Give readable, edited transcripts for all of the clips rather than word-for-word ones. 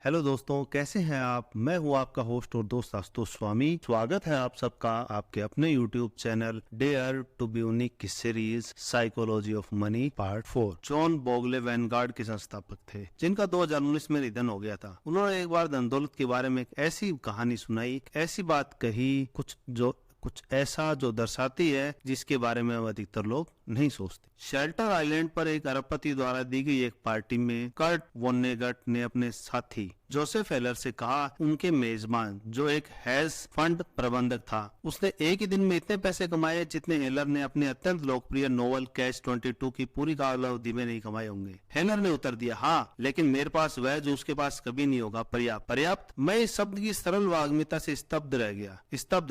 Hello दोस्तों, कैसे हैं आप। मैं हूं आपका होस्ट और दोस्त आशुतोष स्वामी। स्वागत है आप सबका आपके अपने YouTube channel dare to be unique की series psychology of money part 4। John Bogle Vanguard के संस्थापक थे, जिनका 2019 में निधन हो गया था। उन्होंने एक बार धन दौलत के बारे में एक ऐसी कहानी सुनाई, ऐसी बात कही, कुछ ऐसा जो दर्शाती है जिसके बारे में अधिकतर लोग नहीं सोचते। शेल्टर आइलैंड पर एक अरबपति द्वारा दी गई एक पार्टी में कर्ट वोनेगट ने अपने साथी जोसेफ हेलर से कहा, उनके मेजबान जो एक हेज फंड प्रबंधक था, उसने एक ही दिन में इतने पैसे कमाए जितने हेलर ने अपने अत्यंत लोकप्रिय नोवेल कैच 22 की पूरी कालावधि में नहीं कमाए होंगे। हेलर ने उत्तर दिया, हाँ, लेकिन मेरे पास वह जो उसके पास कभी नहीं होगा, पर्याप्त। मैं इस शब्द की सरल वाग्मिता से स्तब्ध रह गया,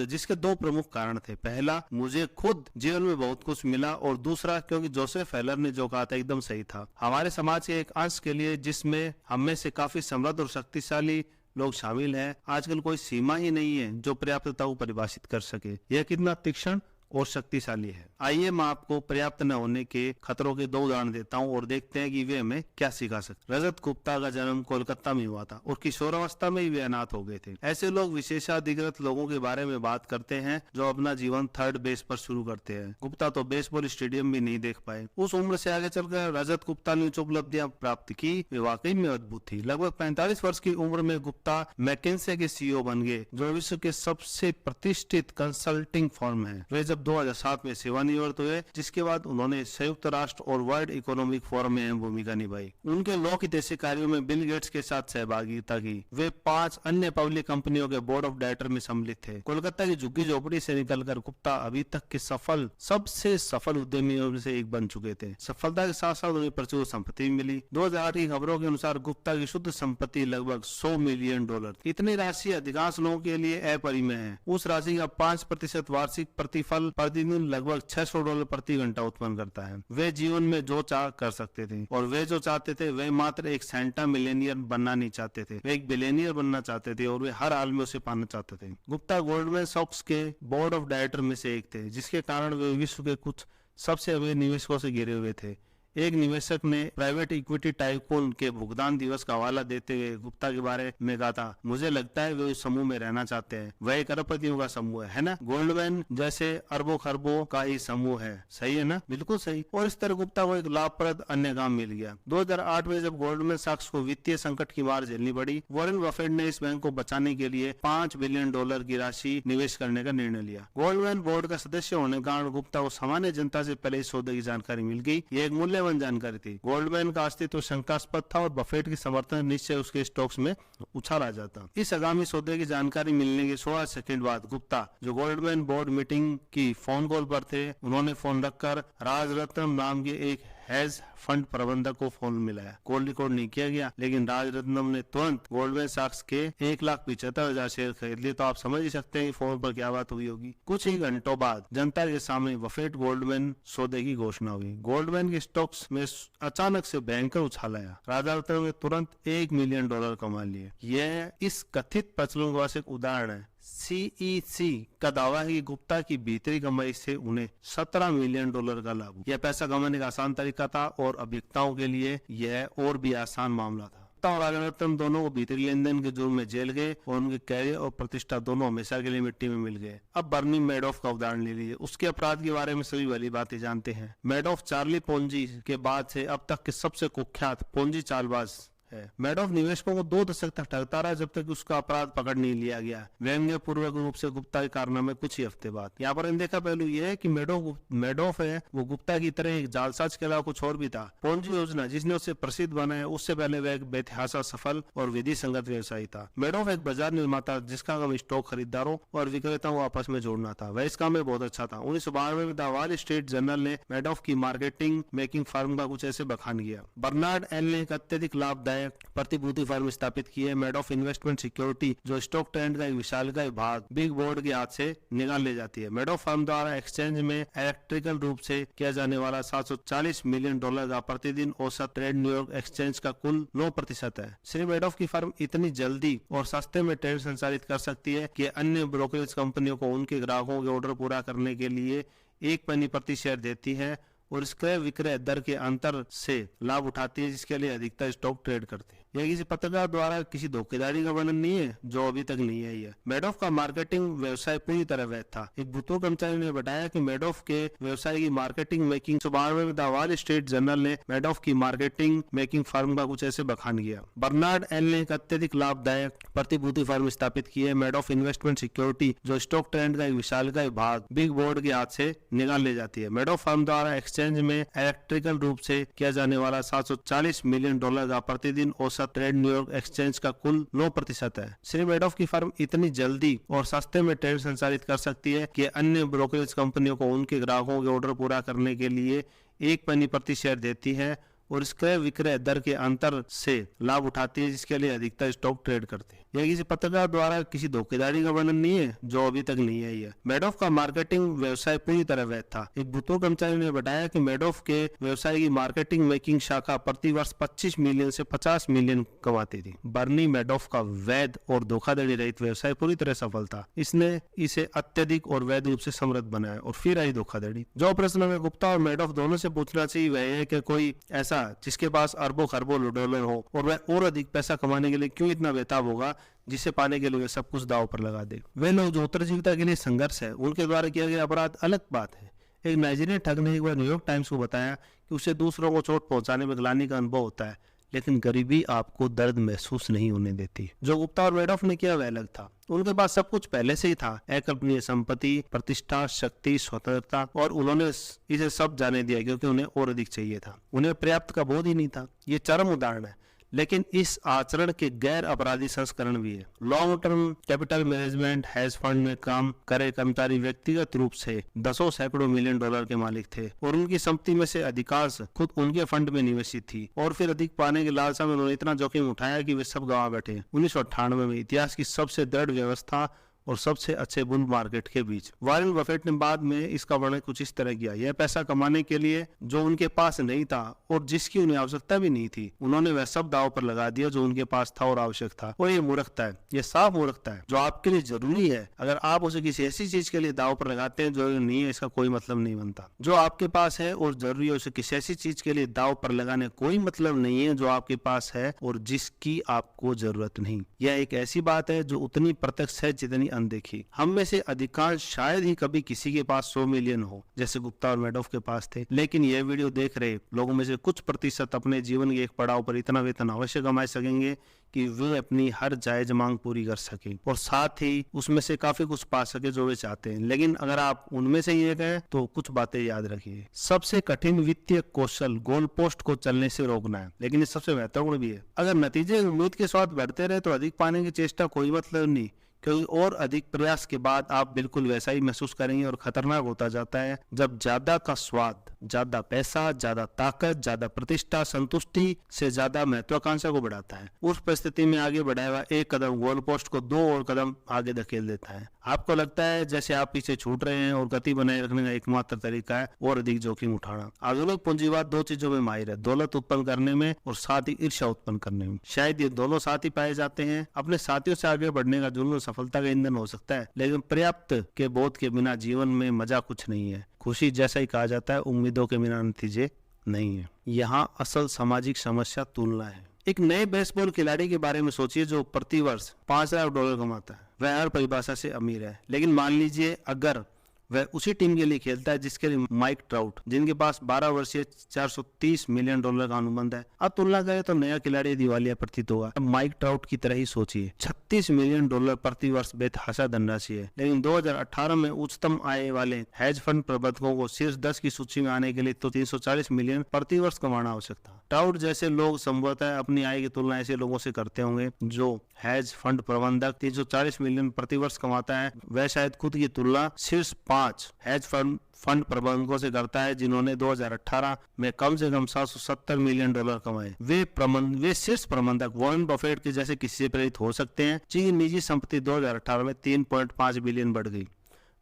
जिसके दो प्रमुख कारण थे। पहला, मुझे खुद जीवन में बहुत कुछ मिला, और दूसरा क्योंकि जोसेफ हेलर ने जो कहा था एकदम सही था। हमारे समाज के एक अंश के लिए, जिसमें हम में से काफी समृद्ध और शक्तिशाली लोग शामिल हैं, आजकल कोई सीमा ही नहीं है जो पर्याप्तता को परिभाषित कर सके। यह कितना तीक्ष्ण और शक्तिशाली है। आइए मैं आपको पर्याप्त न होने के खतरों के दो उदाहरण देता हूँ और देखते हैं कि वे हमें क्या सिखा सकते। रजत गुप्ता का जन्म कोलकाता में हुआ था और किशोरावस्था में ही वे अनाथ हो गए थे। ऐसे लोग विशेषाधिकृत लोगों के बारे में बात करते हैं जो अपना जीवन थर्ड बेस पर शुरू करते हैं। गुप्ता तो बेसबॉल स्टेडियम भी नहीं देख पाए। उस उम्र से आगे चलकर रजत गुप्ता ने उच्च उपलब्धियां प्राप्त की, वे वाकई में अद्भुत थी। लगभग 45 वर्ष की उम्र में गुप्ता मैकिन्से के सीईओ बन गए, जो विश्व के सबसे प्रतिष्ठित कंसल्टिंग फर्म है। वे 2007 में सेवानिवृत्त हुए, जिसके बाद उन्होंने संयुक्त राष्ट्र और वर्ल्ड इकोनॉमिक फोरम में अहम भूमिका निभाई। उनके लौकिक ऐसे कार्यों में बिल गेट्स के साथ सहभागिता की। वे 5 अन्य पब्लिक कंपनियों के बोर्ड ऑफ डायरेक्टर में सम्मिलित थे। कोलकाता की झुग्गी झोपड़ी से निकलकर गुप्ता अभी तक के सबसे सफल उद्यमियों में से एक बन चुके थे। सफलता के साथ साथ उन्हें प्रचुर संपत्ति मिली। 2008 की खबरों के अनुसार गुप्ता की शुद्ध संपत्ति लगभग $100 मिलियन। इतनी राशि अधिकांश लोगों के लिए अपरिमेय है। उस राशि का 5% वार्षिक प्रतिफल प्रतिदिन लगभग $600 प्रति घंटा उत्पन्न करता है। वे जीवन में जो चाह कर सकते थे, और वे जो चाहते थे वे मात्र एक सेंटा मिलेनियर बनना नहीं चाहते थे, वे एक बिलियनियर बनना चाहते थे, और वे हर हाल में उसे पाना चाहते थे। गुप्ता गोल्डमैन सॉक्स के बोर्ड ऑफ डायरेक्टर में से एक थे, जिसके कारण वे विश्व के कुछ सबसे अमीर निवेशकों से घिरे हुए थे। एक निवेशक ने प्राइवेट इक्विटी टाइकून के भुगतान दिवस का हवाला देते हुए गुप्ता के बारे में कहा था, मुझे लगता है वे उस समूह में रहना चाहते हैं। वह एक अरबपतियों का समूह है ना? गोल्डमैन जैसे अरबों खरबों का ही समूह है, सही है ना? बिल्कुल सही। और इस तरह गुप्ता को एक लाभप्रद अन्य काम मिल गया। 2008 में जब गोल्डमैन सॉक्स को वित्तीय संकट की मार झेलनी पड़ी, वॉरेन बफेट ने इस बैंक को बचाने के लिए $5 बिलियन की राशि निवेश करने का निर्णय लिया। गोल्डमैन बोर्ड का सदस्य होने के कारण गुप्ता को सामान्य जनता से पहले इस सौदे की जानकारी मिल गई। ये एक मूल्यवान जानकारी थी। गोल्डमैन का अस्तित्व शंकास्पद था और बफेट की समर्थन निश्चय उसके स्टॉक्स में उछाला जाता। इस आगामी सौदे की जानकारी मिलने के 16 सेकंड बाद गुप्ता, जो गोल्डमैन बोर्ड मीटिंग की फोन कॉल पर थे, उन्होंने फोन रखकर राजरत्नम नाम के एक हेज फंड प्रबंधक को फोन मिलाया। कॉल रिकॉर्ड नहीं किया गया, लेकिन राजरत्नम ने तुरंत गोल्डमैन सॉक्स के 1,75,000 शेयर खरीद लिए। तो आप समझ ही सकते हैं कि फोन पर क्या बात हुई होगी। कुछ ही घंटों बाद जनता के सामने बफेट गोल्डमैन सौदे की घोषणा हुई। गोल्डमैन के स्टॉक्स में अचानक से भयंकर उछाल आया। राजरत्नम ने तुरंत $1 मिलियन कमा लिए। यह इस कथित प्रचलन का एक उदाहरण है। सीईसी का दावा है कि गुप्ता की भीतरी कमाई से उन्हें $17 मिलियन का लाभ हुआ। यह पैसा कमाने का आसान तरीका था और अभियुक्ताओं के लिए यह और भी आसान मामला था। और राजरत्नम दोनों को भीतरी लेनदेन के जुर्म में जेल गए और उनके कैरियर और प्रतिष्ठा दोनों हमेशा के लिए मिट्टी में मिल गए। अब बर्नी मैडोफ का उदाहरण ले लीजिए। उसके अपराध के बारे में सभी वाली बातें जानते हैं। मैडोफ चार्ली पोंजी के बाद से अब तक के सबसे कुख्यात पोंजी चालबाज है। मैडोफ निवेशकों को 2 दशक तक ठगता रहा, जब तक उसका अपराध पकड़ नहीं लिया गया। व्यंग्य पूर्वक रूप से गुप्ता के कारनामे कुछ ही हफ्ते बाद। यहाँ पर अनदेखा पहलू यह है कि मैडोफ है वो गुप्ता की तरह एक जालसाज के अलावा कुछ और भी था। पोंजी योजना जिसने उसे प्रसिद्ध बनाया, उससे पहले वह एक बेतहाशा सफल और विधि संगत व्यवसायी था। मैडोफ एक बाजार निर्माता जिसका काम स्टॉक खरीदारों और विक्रेताओं को आपस में जोड़ना था। वह इस काम में बहुत अच्छा था। 1992 में द वॉल स्ट्रीट जर्नल ने मैडोफ की मार्केटिंग मेकिंग फर्म का कुछ ऐसे बखान किया। बर्नार्ड एल ने एक अत्यधिक लाभदायक प्रतिभूति फर्म स्थापित की है, मैडोफ इन्वेस्टमेंट सिक्योरिटी, जो स्टॉक ट्रेंड का एक विशालकाय भाग बिग बोर्ड के हाथ से निकाल ले जाती है। मैडोफ फर्म द्वारा एक्सचेंज में इलेक्ट्रिकल रूप से किया जाने वाला $740 मिलियन का प्रतिदिन औसत ट्रेड न्यूयॉर्क एक्सचेंज का कुल 9% है। श्री मैडोफ की फर्म इतनी जल्दी और सस्ते में ट्रेड संचालित कर सकती है कि अन्य ब्रोकरेज कंपनियों को उनके ग्राहकों के ऑर्डर पूरा करने के लिए 1 पेनी प्रति शेयर देती है और क्रय विक्रय दर के अंतर से लाभ उठाती है, जिसके लिए अधिकतर स्टॉक ट्रेड करते हैं। यह किसी पत्रकार द्वारा किसी धोखेधड़ी का वर्णन नहीं है जो अभी तक नहीं आई है। मैडॉफ का मार्केटिंग व्यवसाय पूरी तरह वैध था। एक भूतपूर्व कर्मचारी ने बताया कि मैडॉफ के व्यवसाय की मार्केटिंग मेकिंग 1992 में द वॉल स्ट्रीट जर्नल ने मैडॉफ की मार्केटिंग मेकिंग फर्म का कुछ ऐसे बखान किया। बर्नार्ड एल ने एक अत्यधिक लाभदायक प्रतिभूति फर्म स्थापित की है, मैडॉफ इन्वेस्टमेंट सिक्योरिटी, जो स्टॉक ट्रेंड का एक विशालकाय भाग बिग बोर्ड के हाथ से निकाल ले जाती है। मैडॉफ फर्म द्वारा एक्सचेंज में इलेक्ट्रिकल रूप से किया जाने वाला $740 मिलियन का प्रतिदिन औसत ट्रेड न्यूयॉर्क एक्सचेंज का कुल 9% है। श्री मैडॉफ की फर्म इतनी जल्दी और सस्ते में ट्रेड संचालित कर सकती है कि अन्य ब्रोकरेज कंपनियों को उनके ग्राहकों के ऑर्डर पूरा करने के लिए 1 पेनी प्रति शेयर देती है और क्रय विक्रय दर के अंतर से लाभ उठाती है, जिसके लिए अधिकतर स्टॉक ट्रेड करते हैं। यह किसी पत्रकार द्वारा किसी धोखेधड़ी का वर्णन नहीं है जो अभी तक नहीं आई है। मैडॉफ का मार्केटिंग व्यवसाय पूरी तरह वैध था। एक भूतपूर्व कर्मचारी ने बताया कि मैडॉफ के व्यवसाय की मार्केटिंग मेकिंग शाखा प्रति वर्ष 25 मिलियन से 50 मिलियन कमाती थी। बर्नी मैडॉफ का वैध और धोखाधड़ी रहित व्यवसाय पूरी तरह सफल था। इसने इसे अत्यधिक और वैध रूप से समृद्ध बनाया और फिर आई धोखाधड़ी। जो प्रश्न में गुप्ता और मैडॉफ दोनों से पूछना चाहिए वह है कि कोई ऐसा जिसके पास अरबों खरबों डॉलर हो और वह और अधिक पैसा कमाने के लिए क्यों इतना बेताब होगा, जिसे पाने के लिए वे सब कुछ दांव पर लगा दे। वे लोग जो उत्तरजीविता के लिए संघर्ष है, उनके द्वारा किया गया अपराध अलग बात है। एक नाइजीरियन ठग ने एक बार न्यूयॉर्क टाइम्स को बताया कि उसे दूसरों को चोट पहुंचाने में ग्लानि का अनुभव होता है, लेकिन गरीबी आपको दर्द महसूस नहीं होने देती। जो गुप्ता और मैडॉफ ने किया वह अलग था। उनके पास सब कुछ पहले से ही था, अकल्पनीय संपत्ति, प्रतिष्ठा, शक्ति, स्वतंत्रता, और उन्होंने इसे सब जाने दिया क्योंकि उन्हें और अधिक चाहिए था। उन्हें पर्याप्त का बोध ही नहीं था। ये चरम उदाहरण है, लेकिन इस आचरण के गैर अपराधी संस्करण भी है। Long term capital management hedge fund में काम करे कर्मचारी व्यक्तिगत रूप से दसों सैकड़ों मिलियन डॉलर के मालिक थे और उनकी संपत्ति में से अधिकांश खुद उनके फंड में निवेशित थी, और फिर अधिक पाने की लालसा में उन्होंने इतना जोखिम उठाया कि वे सब गंवा बैठे। 1998 में इतिहास की सबसे दृढ़ व्यवस्था और सबसे अच्छे बुल मार्केट के बीच वॉरेन बफेट ने बाद में इसका वर्णन कुछ इस तरह किया। यह पैसा कमाने के लिए जो उनके पास नहीं था और जिसकी उन्हें आवश्यकता भी नहीं थी, उन्होंने वह सब दांव पर लगा दिया जो उनके पास था और आवश्यक था। और ये मूर्खता है, ये साफ मूर्खता है। जो आपके लिए जरूरी है, अगर आप उसे किसी ऐसी चीज के लिए दांव पर लगाते हैं जो नहीं है, इसका कोई मतलब नहीं बनता। जो आपके पास है और जरूरी है, उसे किसी ऐसी चीज के लिए दांव पर लगाने कोई मतलब नहीं है जो आपके पास है और जिसकी आपको जरूरत नहीं। यह एक ऐसी बात है जो उतनी प्रत्यक्ष है जितनी अनदेखी। हम में से अधिकांश शायद ही कभी किसी के पास 100 मिलियन हो, जैसे गुप्ता और मैडॉफ के पास थे, लेकिन यह वीडियो देख रहे लोगों में से कुछ प्रतिशत अपने जीवन के एक पड़ाव पर इतना वेतन अवश्य कमा सकेंगे कि वे अपनी हर जायज मांग पूरी कर सके और साथ ही उसमें से काफी कुछ पा सके जो वे चाहते हैं। लेकिन अगर आप उनमें से एक हैं तो कुछ बातें याद रखिए। सबसे कठिन वित्तीय कौशल गोल पोस्ट को चलने से रोकना है, लेकिन ये सबसे महत्वपूर्ण भी है। अगर नतीजे उम्मीद के साथ बढ़ते रहे तो अधिक पाने की चेष्टा कोई मतलब नहीं, क्योंकि और अधिक प्रयास के बाद आप बिल्कुल वैसा ही महसूस करेंगे। और खतरनाक होता जाता है जब ज्यादा का स्वाद, ज्यादा पैसा, ज्यादा ताकत, ज्यादा प्रतिष्ठा, संतुष्टि से ज्यादा महत्वाकांक्षा को बढ़ाता है। उस परिस्थिति में आगे बढ़ाया हुआ एक कदम गोल पोस्ट को 2 और कदम आगे धकेल देता है। आपको लगता है जैसे आप पीछे छूट रहे हैं और गति बनाए रखने का एकमात्र तरीका है और अधिक जोखिम उठाना। आधुनिक पूंजीवाद 2 चीजों में माहिर है, दौलत उत्पन्न करने में और साथ ही ईर्ष्या उत्पन्न करने में। शायद ये दोनों साथ ही पाए जाते हैं। अपने साथियों से आगे बढ़ने का जुनून सफलता का ईंधन हो सकता है, लेकिन पर्याप्त के बोध के बिना जीवन में मजा कुछ नहीं है। खुशी जैसा ही कहा जाता है, उम्मीदों के बिना नतीजे नहीं है। यहाँ असल सामाजिक समस्या तुलना है। एक नए बेसबॉल खिलाड़ी के बारे में सोचिए जो प्रति वर्ष $5,000 कमाता है। वह हर परिभाषा से अमीर है, लेकिन मान लीजिए अगर वह उसी टीम के लिए खेलता है जिसके लिए माइक ट्राउट, जिनके पास 12 वर्षीय $430 मिलियन का अनुबंध है। अब तुलना करें तो नया खिलाड़ी दिवालिया प्रतीत होगा। माइक ट्राउट की तरह ही सोचिए, $36 मिलियन प्रति वर्ष बेतहाशा धनराशि है, लेकिन 2018 में उच्चतम आय वाले हेज फंड प्रबंधकों को शीर्ष 10 की सूची में आने के लिए तो 340 मिलियन प्रति वर्ष कमाना आवश्यक था। ट्राउट जैसे लोग संभवतः अपनी आय की तुलना ऐसे लोगों से करते होंगे जो हेज फंड प्रबंधक 340 मिलियन प्रति वर्ष कमाता है। वह शायद खुद की तुलना शीर्ष 5 हेज फंड प्रबंधकों से करता है जिन्होंने 2018 में कम से कम $770 मिलियन कमाए। वे शीर्ष प्रबंधक वॉरेन बफेट के जैसे किसी से प्रेरित हो सकते हैं जिनकी निजी संपत्ति 2018 में 3.5 बिलियन बढ़ गई।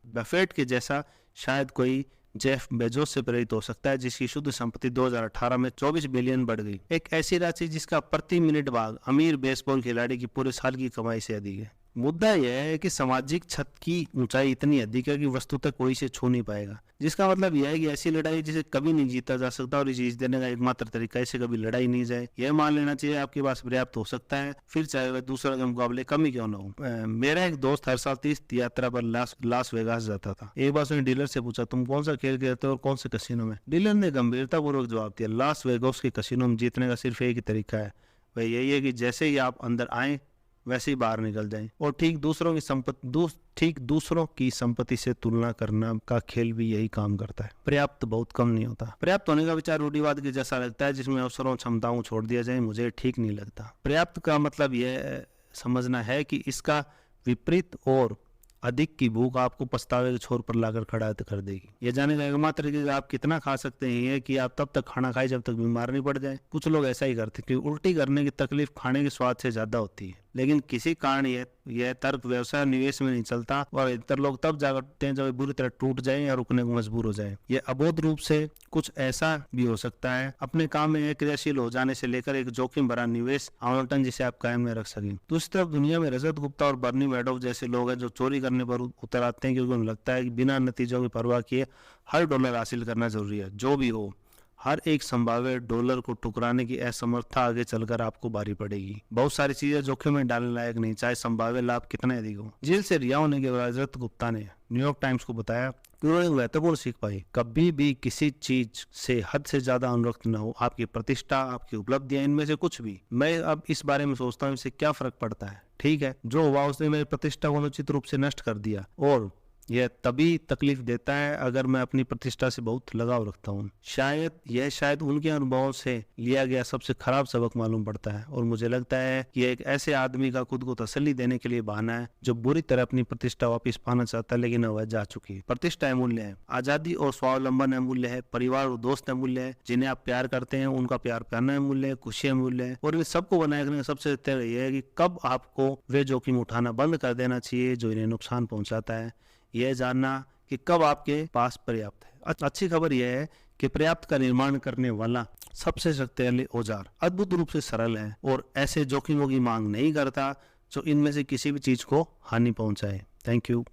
बफेट के जैसा शायद कोई जेफ बेजोस से प्रेरित हो सकता है जिसकी शुद्ध संपत्ति 2018 में 24 बिलियन बढ़ गई। एक ऐसी राशि जिसका प्रति मिनट भाग अमीर बेसबॉल खिलाड़ी की पूरे साल की कमाई से अधिक है। मुद्दा यह है कि सामाजिक छत की ऊंचाई इतनी अधिक है कि वस्तुतः कोई इसे छू नहीं पाएगा, जिसका मतलब यह है कि ऐसी लड़ाई जिसे कभी नहीं जीता जा सकता और जीत देने का एकमात्र तरीका इसे कभी लड़ाई नहीं जाए। यह मान लेना चाहिए आपके पास पर्याप्त हो सकता है, फिर चाहे वह दूसरों के मुकाबले कम ही क्यों न हो। मेरा एक दोस्त हर साल 30 यात्रा पर लास वेगास जाता था। एक बार उसने डीलर से पूछा, तुम कौन सा खेल खेलते हो और कौन से कसिनो में? डीलर ने गंभीरता पूर्वक जवाब दिया, लास वेगास के कसिनो में जीतने का सिर्फ एक ही तरीका है, वह यही है कि जैसे ही आप अंदर आए वैसे ही बाहर निकल जाएं। और ठीक दूसरों की संपत्ति से तुलना करना का खेल भी यही काम करता है। पर्याप्त बहुत कम नहीं होता। पर्याप्त होने का विचार रूढ़िवाद के जैसा लगता है, जिसमें अवसरों क्षमताओं छोड़ दिया जाए, मुझे ठीक नहीं लगता। पर्याप्त का मतलब यह समझना है कि इसका विपरीत और अधिक की भूख आपको पछतावे के छोर पर लाकर खड़ा कर देगी। यह जाने का एकमात्र तरीका आप कितना खा सकते हैं कि आप तब तक खाना खाएं जब तक बीमार नहीं पड़ जाए। कुछ लोग ऐसा ही करते हैं कि उल्टी करने की तकलीफ खाने के स्वाद से ज्यादा होती है, लेकिन किसी कारण यह तर्क व्यवसाय निवेश में नहीं चलता और अधिकतर लोग तब जागते हैं जब बुरी तरह टूट जाएं या रुकने को मजबूर हो जाएं। यह अबोध रूप से कुछ ऐसा भी हो सकता है, अपने काम में क्रियाशील हो जाने से लेकर एक जोखिम भरा निवेश आवंटन जिसे आप कायम में रख सकें। दूसरी तरफ दुनिया में रजत गुप्ता और बर्नी मैडोव जैसे लोग हैं जो चोरी करने पर उतर आते हैं, क्योंकि उन्हें लगता है कि बिना नतीजों की परवाह किए हर डॉलर हासिल करना जरूरी है। जो भी हो, हर एक संभावित डॉलर को टुकराने की असमर्थता आगे चलकर आपको भारी पड़ेगी। बहुत सारी चीजें जोखिम में डालने लायक नहीं, चाहे संभावित लाभ कितना अधिक हो। जेल से रिहा होने के बाद रजत गुप्ता ने न्यूयॉर्क टाइम्स को बताया कि उन्होंने महत्वपूर्ण सीख पाई, कभी भी किसी चीज से हद से ज्यादा अनुरक्त न हो। आपकी प्रतिष्ठा, आपकी उपलब्धियां, इनमें से कुछ भी। मैं अब इस बारे में सोचता हूँ इससे क्या फर्क पड़ता है। ठीक है, जो हुआ उसने मेरी प्रतिष्ठा को अनुचित रूप से नष्ट कर दिया और यह तभी तकलीफ देता है अगर मैं अपनी प्रतिष्ठा से बहुत लगाव रखता हूँ। शायद उनके अनुभवों से लिया गया सबसे खराब सबक मालूम पड़ता है और मुझे लगता है कि एक ऐसे आदमी का खुद को तसल्ली देने के लिए बहाना है जो बुरी तरह अपनी प्रतिष्ठा वापस पाना चाहता है, लेकिन वह जा चुकी है। प्रतिष्ठा अमूल्य है, आजादी और स्वावलंबन अमूल्य है, परिवार और दोस्त अमूल्य है, जिन्हें आप प्यार करते हैं उनका प्यार पाना अमूल्य है, खुशी अमूल्य है। और इन सबको बनाए रखने का सबसे तय यह है कि कब आपको वे जोखिम उठाना बंद कर देना चाहिए जो इन्हें नुकसान पहुंचाता है, यह जानना कि कब आपके पास पर्याप्त है। अच्छी खबर यह है कि पर्याप्त का निर्माण करने वाला सबसे शक्तिशाली औजार अद्भुत रूप से सरल है और ऐसे जोखिमों की मांग नहीं करता जो इनमें से किसी भी चीज को हानि पहुंचाए। Thank you.